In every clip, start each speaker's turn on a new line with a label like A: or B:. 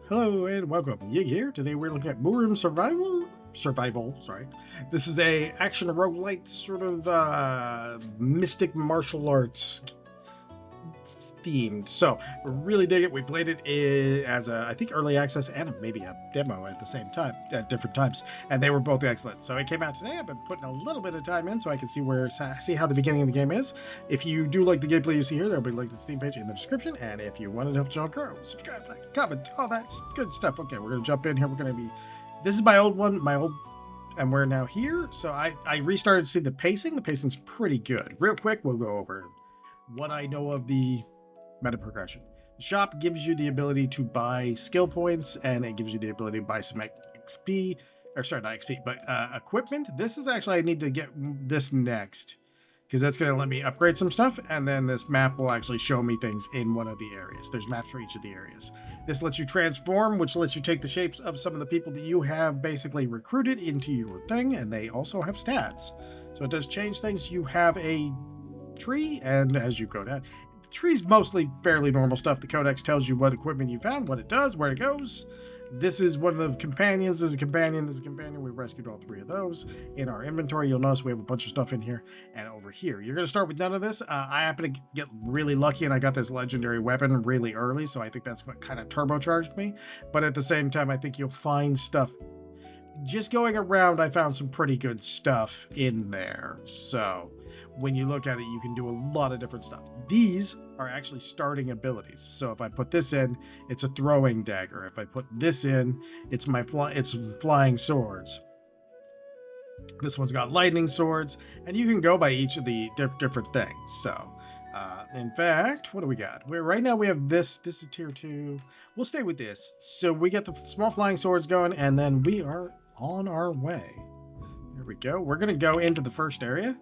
A: Hello and welcome. Yig here. Today we're looking at Murim Survival. Sorry. This is a action roguelite sort of mystic martial arts themed. So really dig it. We played it as a, I think, early access and maybe a demo at the same time, at different times, and they were both excellent. So it came out today. I've been putting a little bit of time in so I can see how the beginning of the game is. If you do like the gameplay you see here, there'll be a link to the Steam page in the description. And if you want to help John grow, subscribe, like, comment, all that good stuff. Okay, we're gonna jump in here. This is my old one, and we're now here. So I restarted to see the pacing. The pacing's pretty good. Real quick, we'll go over what I know of the meta progression. The shop gives you the ability to buy skill points, and it gives you the ability to buy some XP, or sorry, not XP, but equipment. This is actually, I need to get this next, because that's going to let me upgrade some stuff, and then this map will actually show me things in one of the areas. There's maps for each of the areas. This lets you transform, which lets you take the shapes of some of the people that you have basically recruited into your thing, and they also have stats. So it does change things. You have a tree, and as you go down, the tree's mostly fairly normal stuff. The codex tells you what equipment you found, what it does, where it goes. This is one of the companions. This is a companion. This is a companion. We rescued all three of those. In our inventory, you'll notice we have a bunch of stuff in here and over here. You're going to start with none of this. I happen to get really lucky, and I got this legendary weapon really early, so I think that's what kind of turbocharged me. But at the same time, I think you'll find stuff. Just going around, I found some pretty good stuff in there. So when you look at it, you can do a lot of different stuff. These are actually starting abilities. So if I put this in, it's a throwing dagger. If I put this in, it's it's flying swords. This one's got lightning swords, and you can go by each of the different things. So in fact, what do we got? Right now we have this. This is tier 2. We'll stay with this. So we get the small flying swords going, and then we are on our way. There we go. We're gonna go into the first area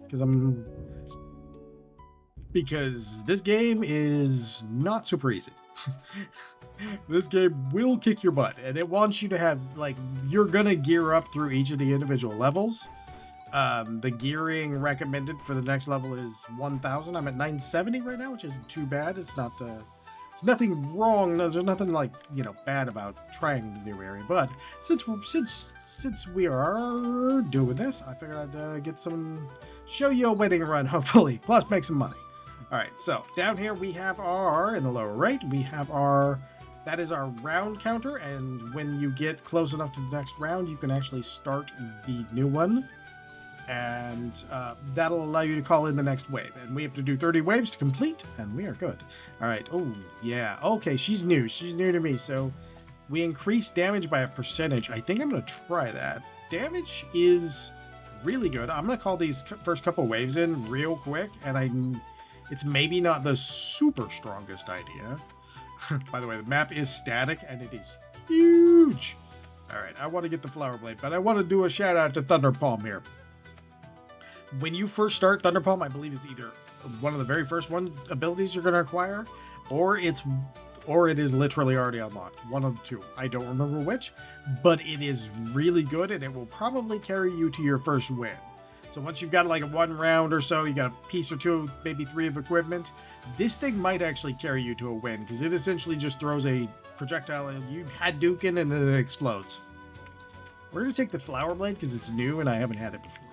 A: because this game is not super easy. This game will kick your butt, and it wants you to have, like, you're gonna gear up through each of the individual levels. The gearing recommended for the next level is 1000. I'm at 970 right now, which isn't too bad. It's not it's nothing wrong. There's nothing, like, bad about trying the new area. But since we are doing this, I figured I'd show you a winning run, hopefully, plus make some money. All right, so down here we have in the lower right, that is our round counter, and when you get close enough to the next round, you can actually start the new one, and that'll allow you to call in the next wave, and we have to do 30 waves to complete, and we are good. All right. Oh yeah, okay, she's new to me. So we increase damage by a percentage. I think I'm gonna try that. Damage is really good. I'm gonna call these first couple waves in real quick, and it's maybe not the super strongest idea. By the way, the map is static and it is huge. All right, I want to get the flower blade, but I want to do a shout out to Thunder Palm here. When you first start, Thunder Palm, I believe, is either one of the very first abilities you're going to acquire, or it is literally already unlocked. One of the two. I don't remember which, but it is really good, and it will probably carry you to your first win. So once you've got like a 1 round or so, you got a piece or 2, maybe 3 of equipment, this thing might actually carry you to a win, because it essentially just throws a projectile and you Hadouken, and then it explodes. We're going to take the flower blade because it's new and I haven't had it before.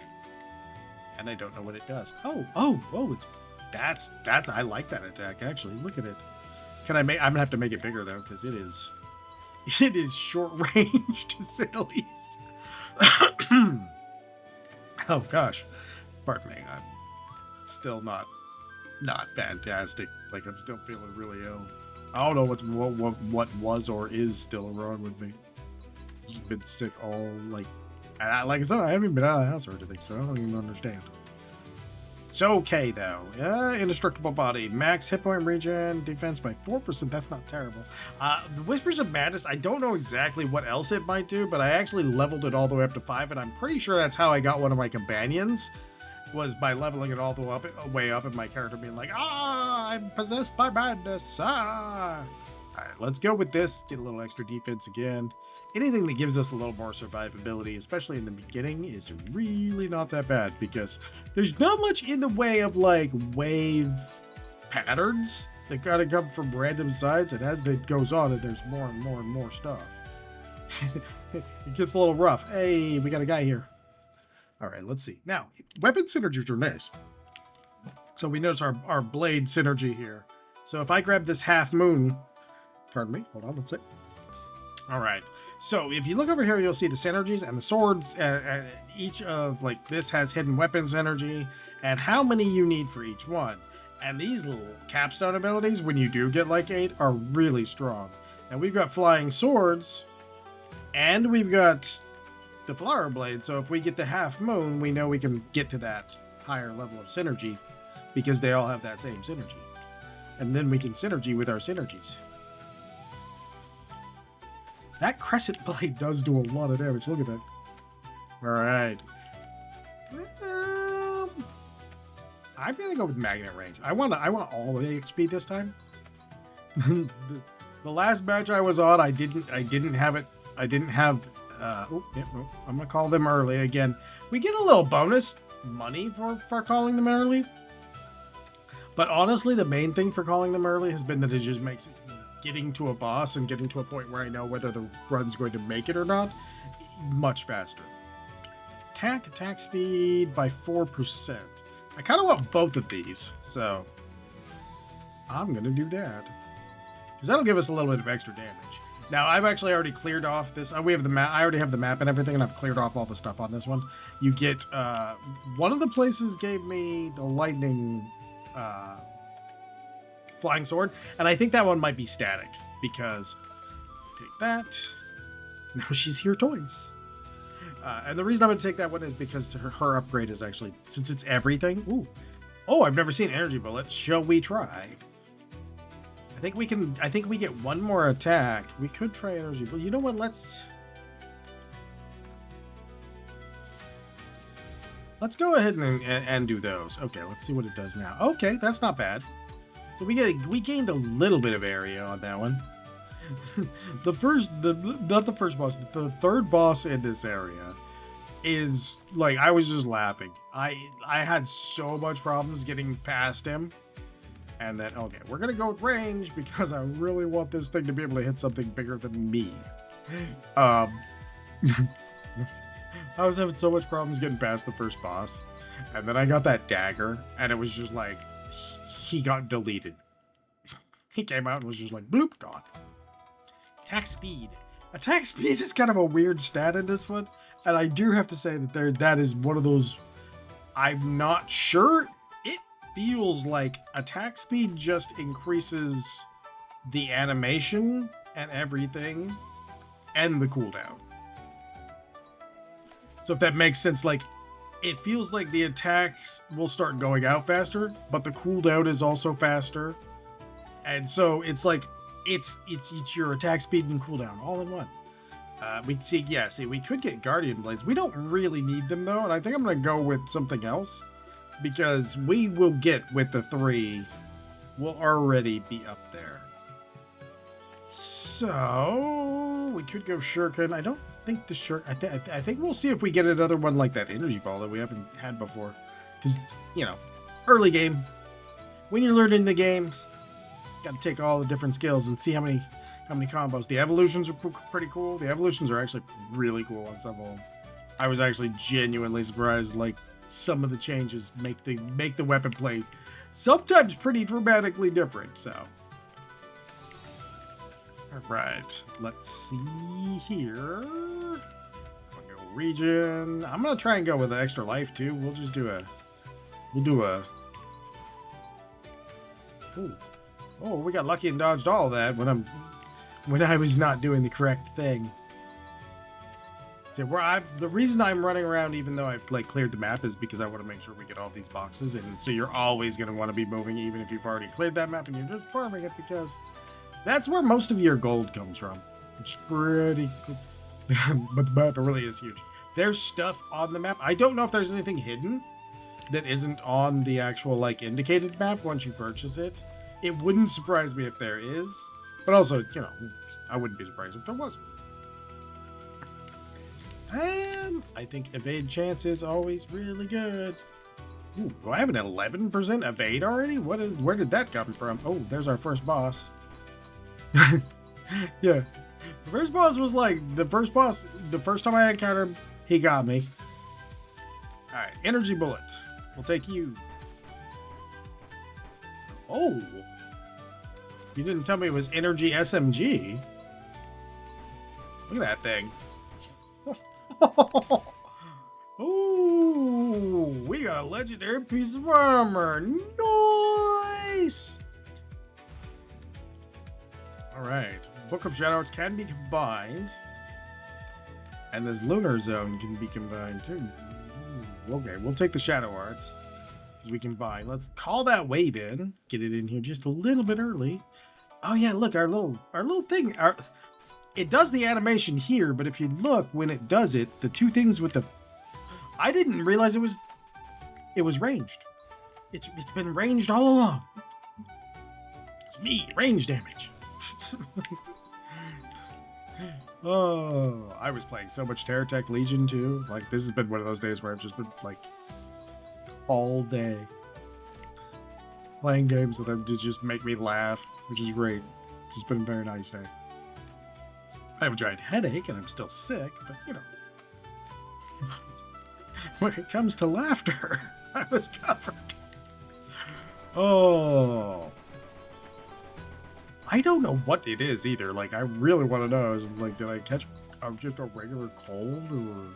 A: And I don't know what it does. That's I like that attack, actually. Look at it. I'm gonna have to make it bigger though, because it is short range, to say the least. Oh gosh, pardon me. I'm still not fantastic. Like, I'm still feeling really ill. I don't know what was or is still wrong with me. Just been sick all like I said, I haven't been out of the house or anything, so I don't even understand. It's okay though. Indestructible body, max hit point regen, defense by 4%. That's not terrible. The Whispers of Madness, I don't know exactly what else it might do, but I actually leveled it all the way up to 5, and I'm pretty sure that's how I got one of my companions, was by leveling it all the way up, and my character being like, I'm possessed by madness. All right, let's go with this. Get a little extra defense again. Anything that gives us a little more survivability, especially in the beginning, is really not that bad, because there's not much in the way of, like, wave patterns. They gotta come from random sides, and as it goes on, there's more and more and more stuff. It gets a little rough. Hey, we got a guy here. All right, let's see. Now, weapon synergies are nice. So we notice our blade synergy here. So if I grab this half moon, pardon me, hold on, let's see. All right. So if you look over here, you'll see the synergies and the swords. Each of like this has hidden weapons synergy and how many you need for each one. And these little capstone abilities, when you do get like 8, are really strong. And we've got flying swords, and we've got the flower blade. So if we get the half moon, we know we can get to that higher level of synergy because they all have that same synergy. And then we can synergy with our synergies. That crescent blade does do a lot of damage. Look at that. All right. I'm gonna go with magnet range. I want all the XP this time. the last match I was on, I didn't have it. I didn't have. I'm gonna call them early again. We get a little bonus money for calling them early. But honestly, the main thing for calling them early has been that it just makes it getting to a boss and getting to a point where I know whether the run's going to make it or not much faster. Attack speed by 4%. I kind of want both of these, so I'm gonna do that because that'll give us a little bit of extra damage. Now I've actually already cleared off this. We have the map. I already have the map and everything, and I've cleared off all the stuff on this one. You get one of the places gave me the lightning flying sword, and I think that one might be static because take that. Now she's here twice. And the reason I'm going to take that one is because her upgrade is actually, since it's everything. Ooh. Oh, I've never seen energy bullets. Shall we try? I think we get one more attack. We could try energy bullet. You know what? Let's go ahead and do those. Okay, let's see what it does now. Okay, that's not bad. So we gained a little bit of area on that one. Not the first boss, the third boss in this area is like, I was just laughing. I had so much problems getting past him, and then okay, we're gonna go with range because I really want this thing to be able to hit something bigger than me. I was having so much problems getting past the first boss, and then I got that dagger, and it was just like he got deleted. He came out and was just like bloop, gone. Attack speed. Attack speed is kind of a weird stat in this one, and I do have to say that that is one of those. I'm not sure. It feels like attack speed just increases the animation and everything, and the cooldown. So if that makes sense, like it feels like the attacks will start going out faster, but the cooldown is also faster, and so it's like. It's your attack speed and cooldown all in one. We could get Guardian Blades. We don't really need them though, and I think I'm gonna go with something else because we will get with the 3. We'll already be up there. So we could go Shuriken. I don't think the Shuriken. I think we'll see if we get another one like that energy ball that we haven't had before. Because early game, when you're learning the game. Got to take all the different skills and see how many combos. The evolutions are pretty cool. The evolutions are actually really cool on some of them. I was actually genuinely surprised. Like some of the changes make the weapon play sometimes pretty dramatically different. So, all right, let's see here. I'm gonna go region. I'm gonna try and go with an extra life too. We'll do a. Ooh. Oh, we got lucky and dodged all of that when I was not doing the correct thing. So the reason I'm running around, even though I've cleared the map, is because I want to make sure we get all these boxes, and so you're always going to want to be moving, even if you've already cleared that map and you're just farming it, because that's where most of your gold comes from, which is pretty cool. But the map really is huge. There's stuff on the map. I don't know if there's anything hidden that isn't on the actual indicated map once you purchase it. It wouldn't surprise me if there is, but also, I wouldn't be surprised if there wasn't. And I think evade chance is always really good. Ooh, do I have an 11% evade already? Where did that come from? Oh, there's our first boss. Yeah. The first boss was like, the first time I encountered him, he got me. Alright, energy bullet. We'll take you. Oh. You didn't tell me it was energy SMG. Look at that thing. Oh, we got a legendary piece of armor. Nice. All right. Book of Shadows can be combined. And this Lunar Zone can be combined too. Ooh, okay, we'll take the Shadow Arts. As we combine. Let's call that wave in. Get it in here just a little bit early. Oh yeah, look, our little thing. It does the animation here, but if you look when it does it, the two things with the... I didn't realize it was ranged. It's been ranged all along. It's me, range damage. Oh, I was playing so much Terratech Legion too. Like, this has been one of those days where I've just been like all day playing games that just make me laugh, which is great. It's just been a very nice day. I have a giant headache and I'm still sick, but you know, when it comes to laughter, I was covered. Oh, I don't know what it is either. Like, I really want to know. Is like, did I catch just a regular cold, or?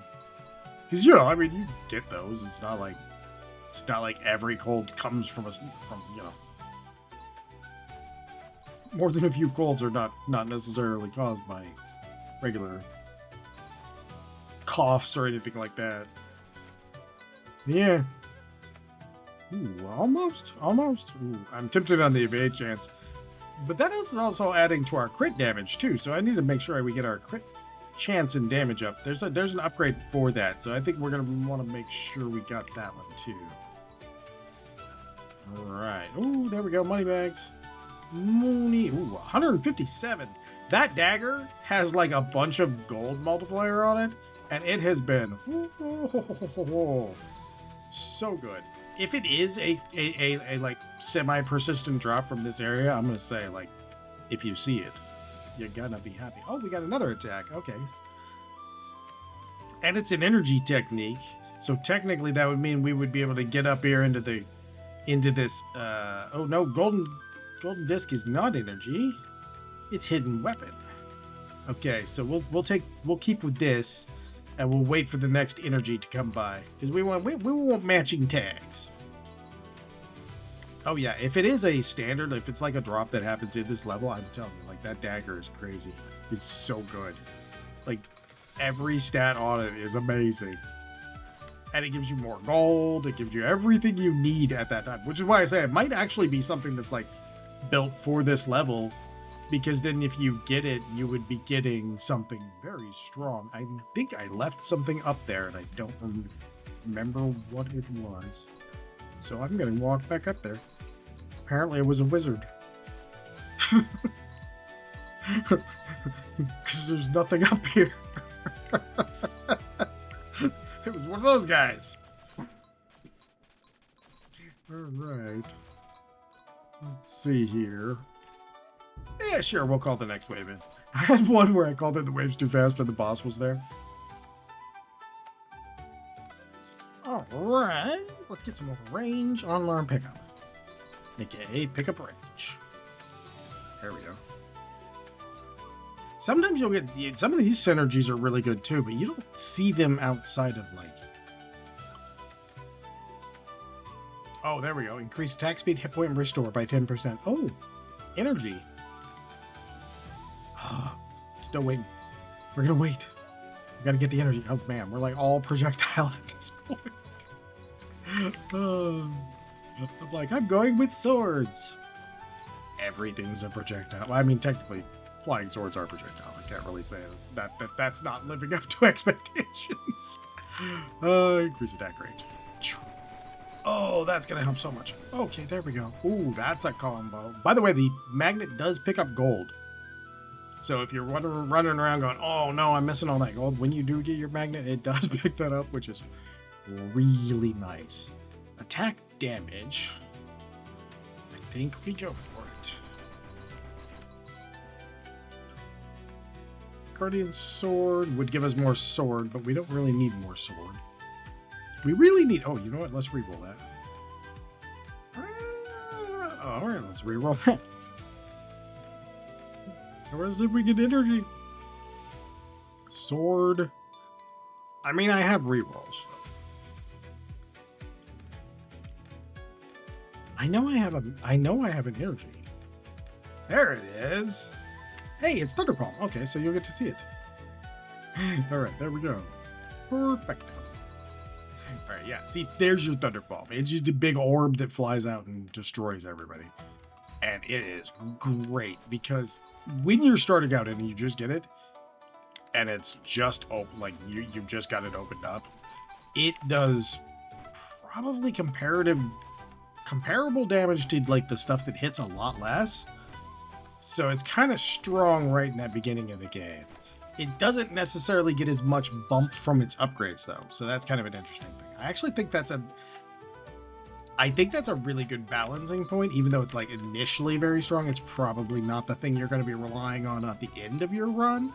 A: Because you know, I mean, you get those. It's not like every cold comes from you know. More than a few colds are not necessarily caused by regular coughs or anything like that. Yeah. Ooh, almost. Ooh, I'm tempted on the evade chance. But that is also adding to our crit damage too, so I need to make sure we get our crit chance and damage up. There's an upgrade for that, so I think we're gonna want to make sure we got that one too. Alright. Ooh, there we go, money bags. Money. Ooh, 157. That dagger has like a bunch of gold multiplier on it, and it has been so good. If it is a like semi-persistent drop from this area, I'm gonna say, like, if you see it, you're gonna be happy. Oh, we got another attack. Okay. And it's an energy technique, so technically that would mean we would be able to get up here into this oh no, golden disc is not energy. It's hidden weapon. Okay, so we'll keep with this, and we'll wait for the next energy to come by, because we want matching tags. Oh yeah, if it is a standard, if it's like a drop that happens in this level, I'm telling you, like, that dagger is crazy. It's so good. Like, every stat on it is amazing. And it gives you more gold, it gives you everything you need at that time, which is why I say it might actually be something that's like built for this level, because then if you get it, you would be getting something very strong. I think I left something up there and I don't remember what it was. So I'm going to walk back up there. Apparently it was a wizard. Because there's nothing up here. It was one of those guys. Alright. Let's see here. Yeah, sure, we'll call the next wave in. I had one where I called in the waves too fast and the boss was there. Alright, let's get some more range on alarm pickup. AKA pickup range. There we go. Sometimes you'll get, some of these synergies are really good too, but you don't see them outside of, like... Oh, there we go. Increase attack speed, hit point, and restore by 10%. Oh, energy. Still waiting. We're gonna wait. We gotta get the energy. Oh man, we're like all projectile at this point. I'm like, I'm going with swords. Everything's a projectile. Well, I mean, technically, flying swords are projectile. I can't really say it. That's not living up to expectations. Increase attack range. Oh, that's gonna help so much. Okay, there we go. Ooh, that's a combo. By the way, the magnet does pick up gold. So if you're running around going, oh no, I'm missing all that gold, when you do get your magnet, it does pick that up, which is really nice. Attack damage. I think we go for it. Guardian Sword would give us more sword, but we don't really need more sword. We really need... Oh, you know what? Let's reroll that. Alright, let's reroll that. Let's see if we get energy. Sword. I mean, I have rerolls. So. I know I have an energy. There it is. Hey, it's Thunder Palm. Okay, so you'll get to see it. Alright, there we go. Perfect. Alright, yeah. See, there's your Thunder Palm. It's just a big orb that flies out and destroys everybody. And it is great because when you're starting out and you just get it, and it's just open, like you've just got it opened up, it does probably comparable damage to like the stuff that hits a lot less. So it's kind of strong right in that beginning of the game. It doesn't necessarily get as much bump from its upgrades though, so that's kind of an interesting thing. I actually think that's a really good balancing point. Even though it's like initially very strong, it's probably not the thing you're going to be relying on at the end of your run,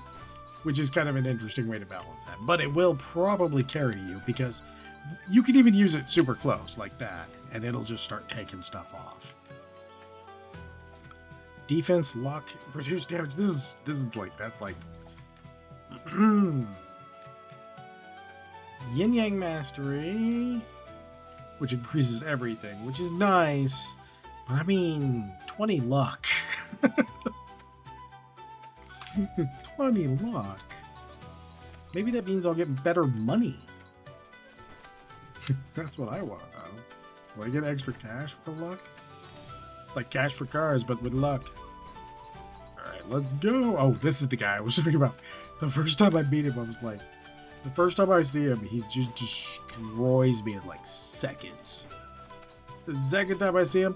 A: which is kind of an interesting way to balance that. But it will probably carry you because you can even use it super close like that, and it'll just start taking stuff off. Defense, luck, reduce damage. This is like, that's like Yin Yang Mastery, which increases everything, which is nice. But I mean, 20 luck. 20 luck. Maybe that means I'll get better money. That's what I want to know. Do I get extra cash for luck? It's like cash for cars, but with luck. Alright, let's go. Oh, this is the guy I was talking about. The first time I beat him, I was like, the first time I see him, he just destroys me in like seconds. The second time I see him,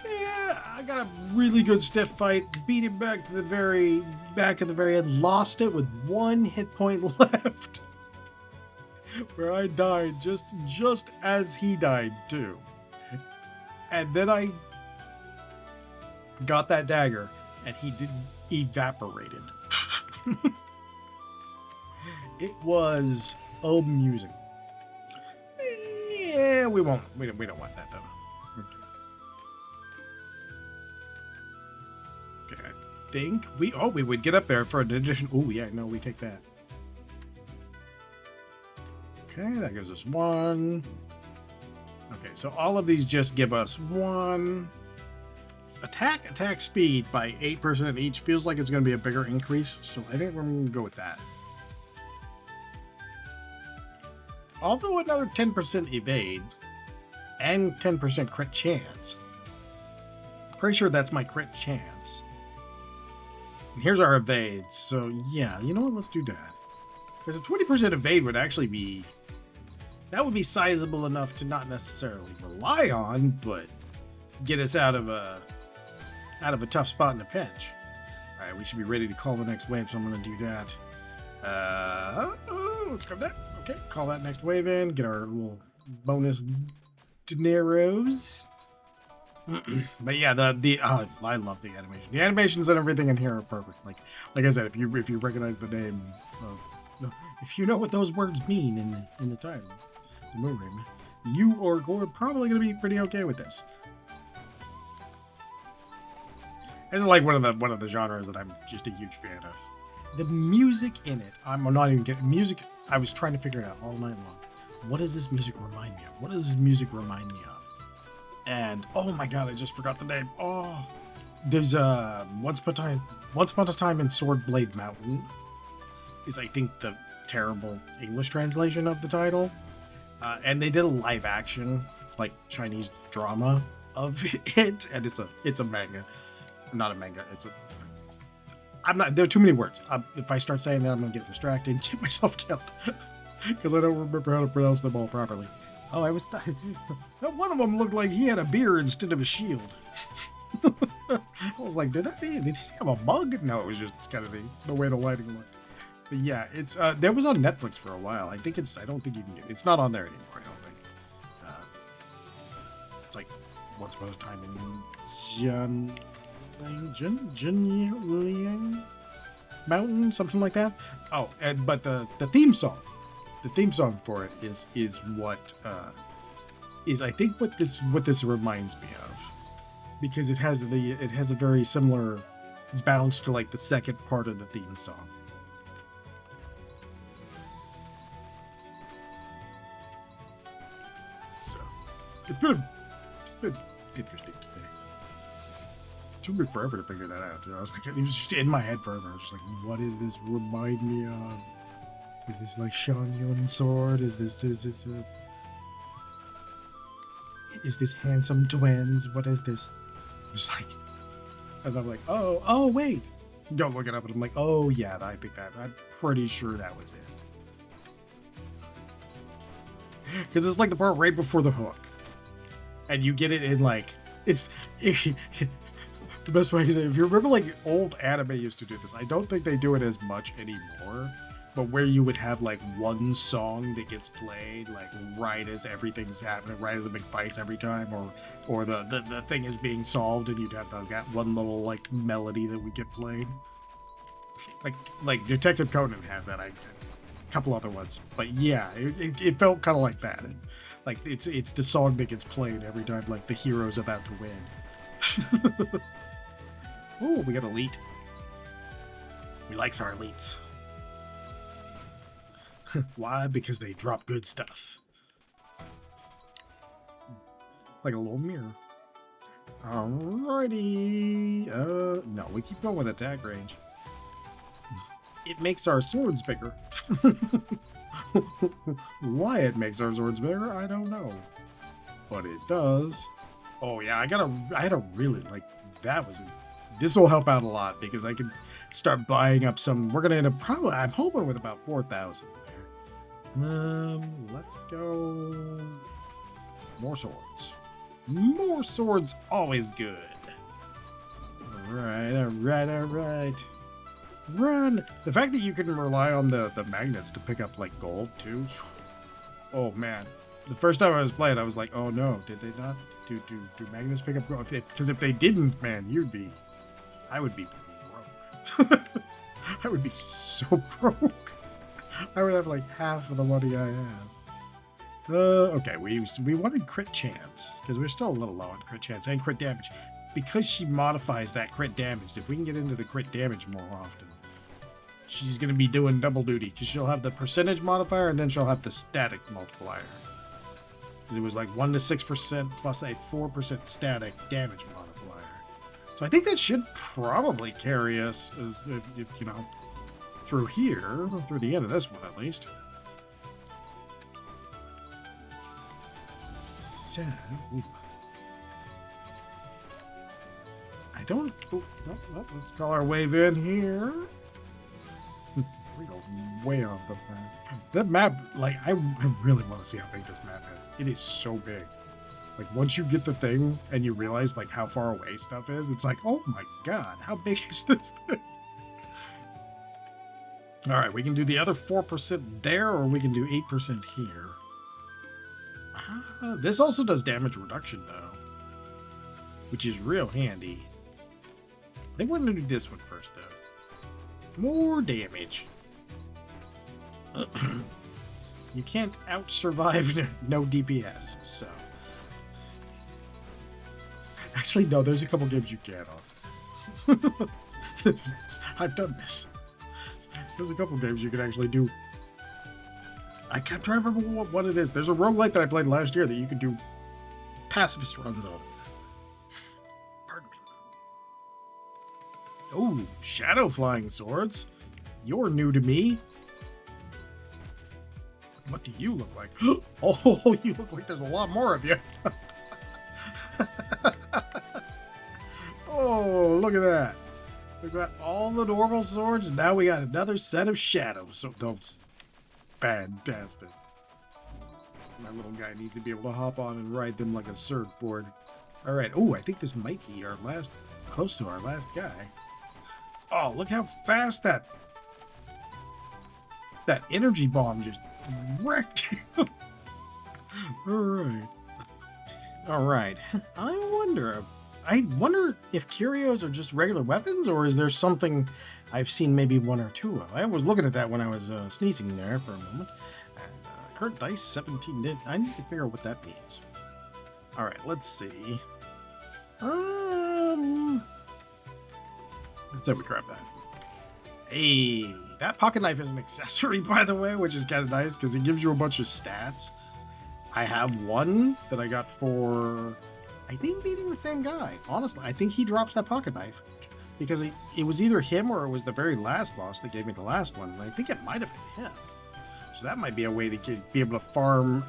A: yeah, I got a really good stiff fight, beat him back to the very back at the very end, lost it with 1 hit point left. Where I died just as he died too. And then I got that dagger and he evaporated. It was amusing. Yeah, we don't want that though. Okay, I think we would get up there for an addition. Oh yeah, no, we take that. Okay, that gives us 1. Okay, so all of these just give us 1. Attack speed by 8% each feels like it's going to be a bigger increase, so I think we're going to go with that. Although another 10% evade and 10% crit chance. Pretty sure that's my crit chance. And here's our evade, so yeah, you know what, let's do that. Because a 20% evade would actually be... That would be sizable enough to not necessarily rely on, but get us out of a tough spot in a pinch. Alright, we should be ready to call the next wave, so I'm going to do that. Let's grab that. Okay, call that next wave in, get our little bonus dineros. But yeah, I love the animation. The animations and everything in here are perfect. Like I said, if you recognize the name of, if you know what those words mean in the title, the Murim, you are probably going to be pretty okay with this. This is like one of the genres that I'm just a huge fan of. The music in it, I'm not even getting music. I was trying to figure it out all night long. What does this music remind me of? What does this music remind me of? And oh my god, I just forgot the name. Oh, there's Once Upon a Time in Swordblade Mountain is I think the terrible English translation of the title. And they did a live action like Chinese drama of it, and it's a manga, not a manga. There are too many words. If I start saying that, I'm gonna get distracted and get myself killed because I don't remember how to pronounce them all properly. Oh, one of them looked like he had a beard instead of a shield. I was like, did he have a bug? No, it was just kind of the way the lighting looked. But yeah, it's that was on Netflix for a while. I don't think you can get it's not on there anymore, I don't think. Once Upon a Time in Junliang Mountain, something like that. Oh, but the theme song for it is what is I think what this reminds me of, because it has a very similar bounce to like the second part of the theme song. So it's been interesting today. It took me forever to figure that out. I was like, it was just in my head forever. I was just like, what does this remind me of? Is this like Shangyun sword? Is this handsome twins? What is this? Just like, and I'm like, oh wait. Go look it up, and I'm like, oh yeah, I think that. I'm pretty sure that was it. Because it's like the part right before the hook, and you get it in like the best way I can say. If you remember, like old anime used to do this. I don't think they do it as much anymore. But where you would have like one song that gets played like right as everything's happening, right as the big fights every time, or the thing is being solved, and you'd have that one little like melody that would get played. Like Detective Conan has that. A couple other ones, but yeah, it felt kind of like that. And, like it's the song that gets played every time like the hero's about to win. Oh, we got elite. We likes our elites. Why? Because they drop good stuff. Like a little mirror. Alrighty. No, we keep going with attack range. It makes our swords bigger. Why it makes our swords bigger, I don't know. But it does. Oh yeah, I had a really, like, this will help out a lot, because I can start buying up some. We're gonna end up probably, I'm hoping, with about 4,000 there. Let's go. More swords. More swords, always good. Alright. Run! The fact that you can rely on the magnets to pick up, like, gold, too. Oh, man. The first time I was playing, I was like, oh, no. Did they not? Do magnets pick up gold? Because if they didn't, man, I would be broke. I would be so broke. I would have, like, half of the money I have. Okay, we wanted crit chance, because we're still a little low on crit chance and crit damage. Because she modifies that crit damage, if we can get into the crit damage more often, she's going to be doing double duty, because she'll have the percentage modifier, and then she'll have the static multiplier. Because it was like 1 to 6% plus a 4% static damage modifier. So I think that should probably carry us, as you know, through here, through the end of this one at least. So, I don't. Let's call our wave in here. We go way off the map. That map, like, I really want to see how big this map is. It is so big. Like, once you get the thing and you realize, like, how far away stuff is, it's like, oh my god, how big is this thing? Alright, we can do the other 4% there, or we can do 8% here. This also does damage reduction, though, which is real handy. I think we're going to do this one first, though. More damage. You can't out-survive no DPS, so... Actually, no, there's a couple games you can on. I've done this. There's a couple games you can actually do. I'm trying to remember what it is. There's a roguelike that I played last year that you could do pacifist runs on. Pardon me. Oh, shadow flying swords. You're new to me. What do you look like? Oh, you look like there's a lot more of you. Oh, look at that. We've got all the normal swords, and now we got another set of shadows. So that's fantastic. My little guy needs to be able to hop on and ride them like a surfboard. All right. Oh, I think this might be our last, close to our last guy. Oh, look how fast that energy bomb just wrecked him. All right. All right. I wonder if curios are just regular weapons, or is there something I've seen maybe one or two of? I was looking at that when I was sneezing there for a moment. And current dice 17. I need to figure out what that means. All right, let's see. Let's say we grab that. Hey, that pocket knife is an accessory, by the way, which is kind of nice because it gives you a bunch of stats. I have one that I got for, I think, beating the same guy. Honestly, I think he drops that pocket knife because it was either him or it was the very last boss that gave me the last one. And I think it might have been him. So that might be a way to be able to farm.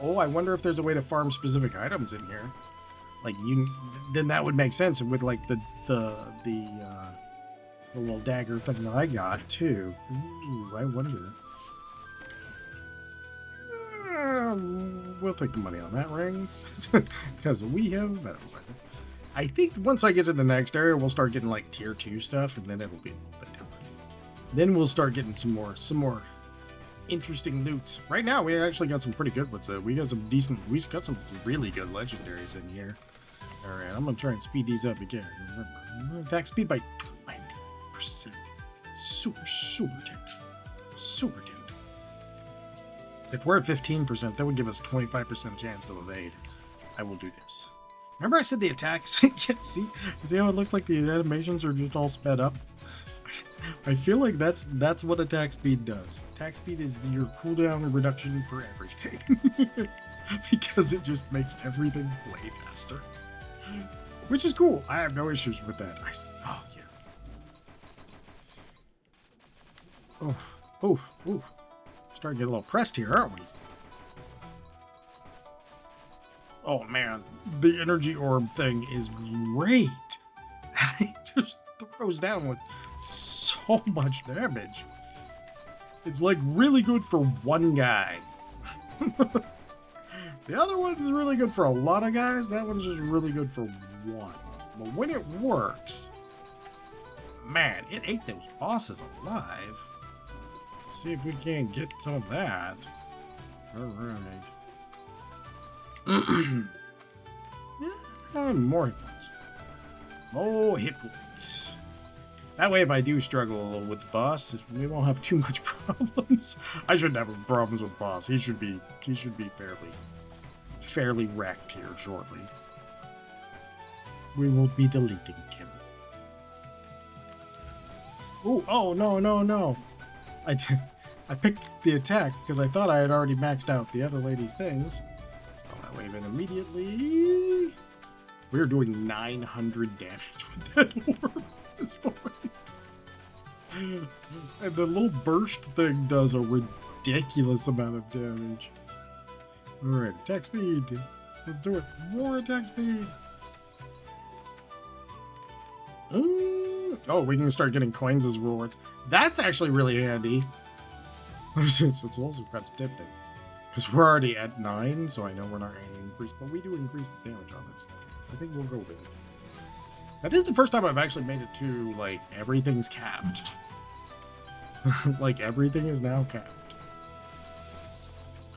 A: Oh, I wonder if there's a way to farm specific items in here. Like then that would make sense with like the little dagger thing that I got too. Ooh, I wonder. We'll take the money on that ring because we have a better one. I think once I get to the next area, we'll start getting like tier 2 stuff, and then it'll be a little bit different. Then we'll start getting some more interesting loot. Right now, we actually got some pretty good ones. We got some really good legendaries in here. All right, I'm gonna try and speed these up again. Remember, attack speed by 20%. Super dude. If we're at 15%, that would give us 25% chance to evade. I will do this. Remember I said the attacks? see how it looks like the animations are just all sped up? I feel like that's what attack speed does. Attack speed is your cooldown reduction for everything. Because it just makes everything play faster. Which is cool. I have no issues with that. Oh, yeah. Oof. Starting to get a little pressed here, aren't we? Oh man, the energy orb thing is great. It just throws down with so much damage. It's like really good for one guy. The other one's really good for a lot of guys. That one's just really good for one. But when it works, man, it ate those bosses alive. See if we can't get some of that. Alright. More hit points. More hit points. That way, if I do struggle a little with the boss, we won't have too much problems. I shouldn't have problems with the boss. He should be fairly wrecked here shortly. We will be deleting him. Ooh, oh, no. I picked the attack because I thought I had already maxed out the other lady's things. So that way then immediately we're doing 900 damage with that orb at this point. And the little burst thing does a ridiculous amount of damage. Alright, attack speed. Let's do it. More attack speed. Oh, we can start getting coins as rewards. That's actually really handy. So it's also kind of tempting. Because we're already at 9, so I know we're not going to increase, but we do increase the damage on this. I think we'll go with it. That is the first time I've actually made it to, like, everything's capped. Like, everything is now capped.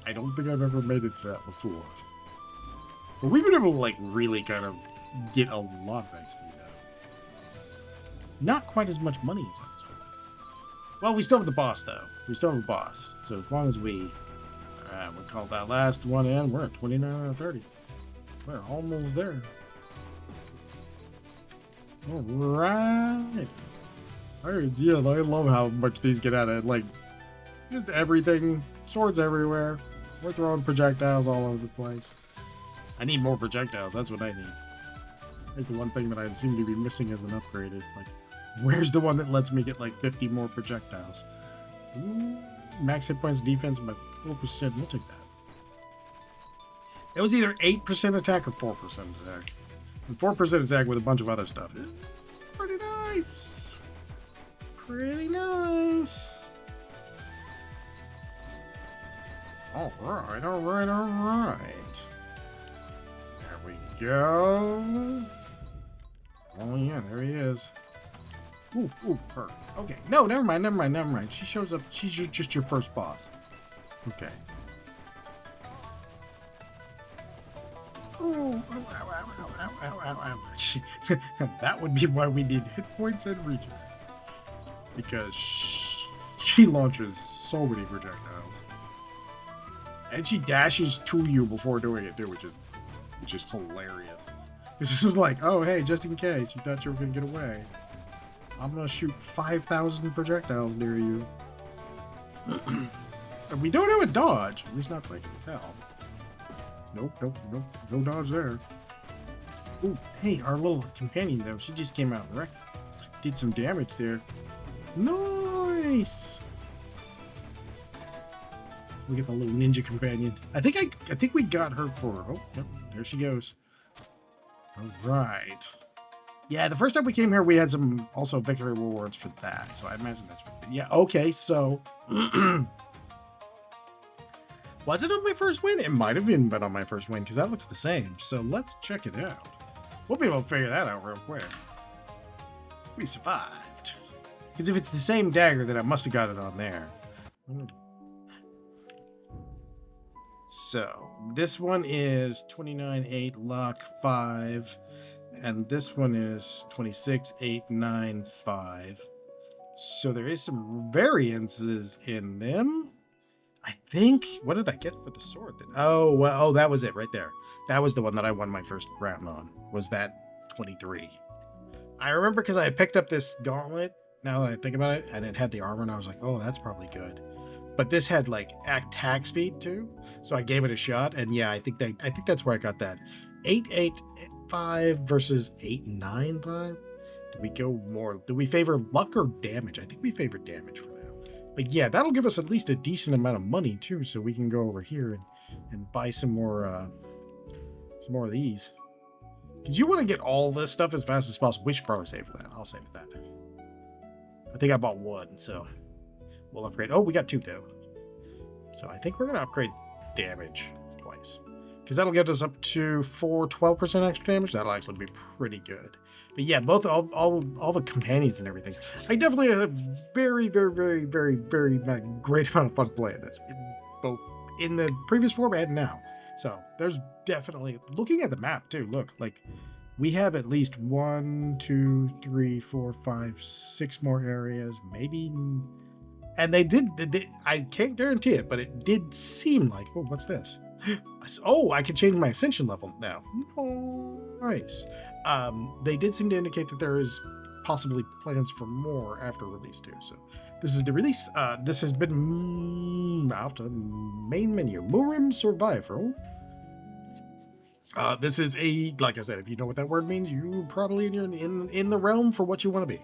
A: I don't think I've ever made it to that before. But we've been able to, like, really kind of get a lot of XP out. Not quite as much money as I was hoping. Well, we still have the boss, though. We still have a boss. So as long as we call that last one in, we're at 29 out of 30. We're almost there. Alright. Yeah, I love how much these get out of, like, just everything. Swords everywhere. We're throwing projectiles all over the place. I need more projectiles. That's what I need. That's the one thing that I seem to be missing as an upgrade is, like, where's the one that lets me get, like, 50 more projectiles? Ooh, max hit points defense by 4%. We'll take that. It was either 8% attack or 4% attack. And 4% attack with a bunch of other stuff. Pretty nice. Pretty nice. Alright. There we go. Oh yeah, there he is. Ooh, her. Okay. No, never mind. She shows up. She's just your first boss. Okay. Ooh, ow, ow, ow, ow, ow, ow, ow. That would be why we need hit points and regen. Because she launches so many projectiles. And she dashes to you before doing it too, which is hilarious. This is like, oh hey, just in case you thought you were gonna get away, I'm gonna shoot 5,000 projectiles near you. And we don't have a dodge, at least not that I can tell. Nope, no dodge there. Ooh, hey, our little companion though, she just came out and did some damage there. Nice. We get the little ninja companion. I think we got her for. Oh, yep, there she goes. All right. Yeah, the first time we came here, we had some also victory rewards for that. So I imagine that's what. Yeah. Okay. So. Was it on my first win? It might have even been on my first win because that looks the same. So let's check it out. We'll be able to figure that out real quick. We survived. Because if it's the same dagger, then I must have got it on there. So this one is 29.8 luck 5, and this one is 26.8 9 5. So there is some variances in them. I think. What did I get for the sword then? Oh, well, that was it right there. That was the one that I won my first round on. Was that 23? I remember because I picked up this gauntlet. Now that I think about it, and it had the armor, and I was like, oh, that's probably good. But this had like attack speed too, so I gave it a shot, and yeah, I think that's where I got that 8.8.5 versus 8.9.5. Did we go more? Do we favor luck or damage? I think we favor damage for now. But yeah, that'll give us at least a decent amount of money too, so we can go over here and buy some more of these. Because you want to get all this stuff as fast as possible. We should probably save for that. I'll save for that. I think I bought one, so we'll upgrade. Oh, we got 2 though. So I think we're gonna upgrade damage twice, because that'll get us up to 12% extra damage. That'll actually be pretty good. But yeah, both all the companions and everything. I definitely had a very great amount of fun playing this, both in the previous form and now. So there's definitely, looking at the map too. Look, like we have at least 1, 2, 3, 4, 5, 6 more areas, maybe. And they I can't guarantee it, but it did seem like, oh, what's this? Oh, I can change my ascension level now. Nice. They did seem to indicate that there is possibly plans for more after release too. So this is the release. This has been after the main menu. Murim Survival. This is like I said, if you know what that word means, you're probably in the realm for what you want to be.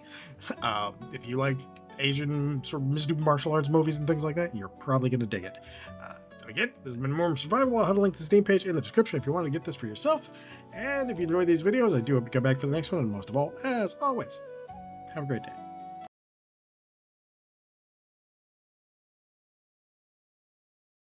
A: If you like Asian sort of martial arts movies and things like that, you're probably going to dig it. Again, this has been Murim Survival. I'll have a link to the Steam page in the description if you want to get this for yourself. And if you enjoy these videos, I do hope you come back for the next one. And most of all, as always, have a great day.